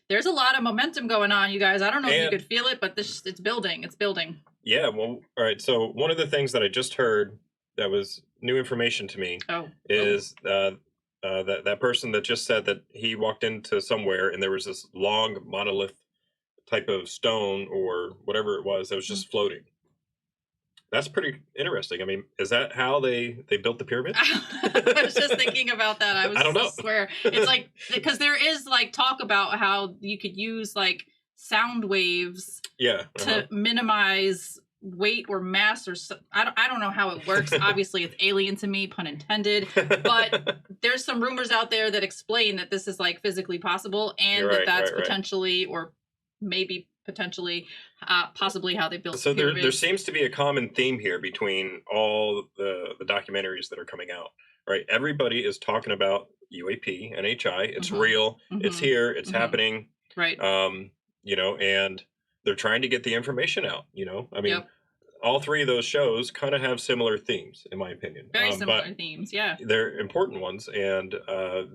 there's a lot of momentum going on, you guys. I don't know if you could feel it, but it's building. It's building. Yeah, well, all right. So one of the things that I just heard that was new information to me is that person that just said that he walked into somewhere and there was this long monolith type of stone or whatever it was that was just floating. That's pretty interesting. I mean, is that how they built the pyramid? I was just thinking about that. I don't know. Swear. It's like, because there is like talk about how you could use like sound waves to minimize weight or mass or I don't know how it works. Obviously, it's alien to me, pun intended. But there's some rumors out there that explain that this is like physically possible, and that's potentially or maybe potentially possibly how they built. So there seems to be a common theme here between all the documentaries that are coming out. Right, everybody is talking about UAP, NHI. It's real. It's here. It's happening. Right. You know, and they're trying to get the information out. You know, I mean, all three of those shows kind of have similar themes, in my opinion. Very similar themes. Yeah. They're important ones, and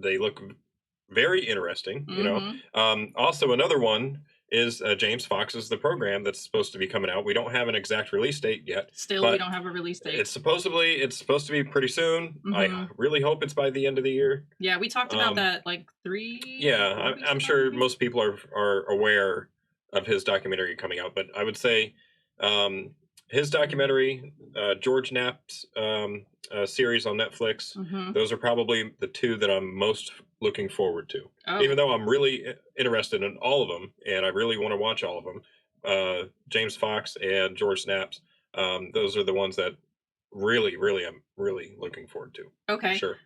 they look very interesting. You know, also another one is James Fox's The Program that's supposed to be coming out. We don't have an exact release date yet. Still, we don't have a release date. It's supposed to be pretty soon. I really hope it's by the end of the year. Yeah, we talked about that like 3. Yeah, I'm sure most people are aware of his documentary coming out, but I would say his documentary, George Knapp's series on Netflix, those are probably the two that I'm most looking forward to. Even though I'm really interested in all of them, and I really want to watch all of them, James Fox and George Knapp's, those are the ones that really I'm really looking forward to. Okay. Sure.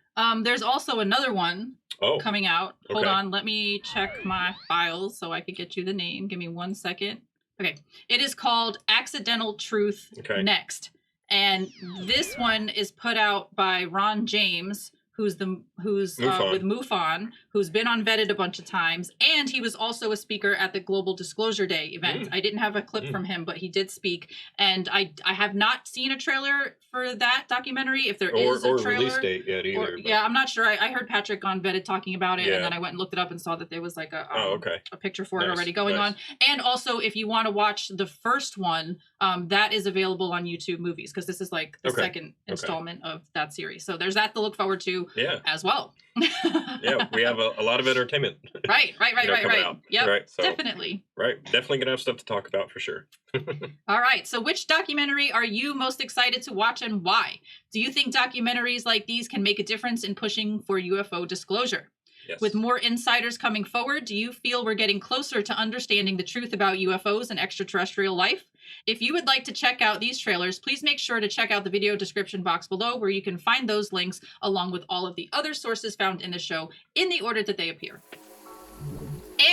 There's also another one coming out. Hold on, let me check my files so I could get you the name. Give me 1 second. Okay. It is called Accidental Truth Next. And this one is put out by Ron James, who's with MUFON, who's been on Vetted a bunch of times, and he was also a speaker at the Global Disclosure Day event. I didn't have a clip from him, but he did speak, and I have not seen a trailer for that documentary. If there is a trailer, release date yet either. Yeah, I'm not sure. I heard Patrick on Vetted talking about it, and then I went and looked it up and saw that there was like a picture for it already going on. And also, if you want to watch the first one, that is available on YouTube Movies, because this is like the second installment of that series. So there's that to look forward to as well. Yeah, we have a lot of entertainment. Right. Yep, right, so, definitely. Right, definitely gonna have stuff to talk about for sure. All right, so which documentary are you most excited to watch and why? Do you think documentaries like these can make a difference in pushing for UFO disclosure? Yes. With more insiders coming forward, do you feel we're getting closer to understanding the truth about UFOs and extraterrestrial life? If you would like to check out these trailers, please make sure to check out the video description box below, where you can find those links along with all of the other sources found in the show in the order that they appear.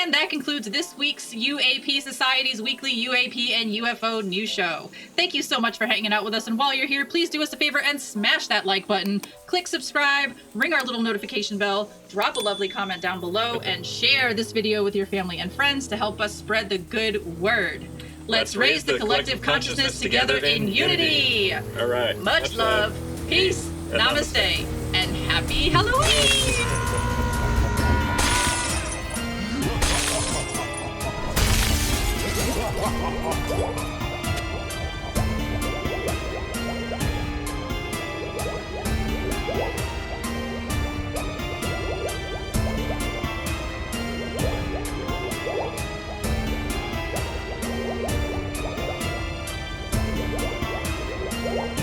And that concludes this week's UAP Society's weekly UAP and UFO news show. Thank you so much for hanging out with us, and while you're here, please do us a favor and smash that like button, click subscribe, ring our little notification bell, drop a lovely comment down below, and share this video with your family and friends to help us spread the good word. Let's raise the collective consciousness together in unity. All right. Much love, peace, namaste, and happy Halloween! Ha ha ha ha!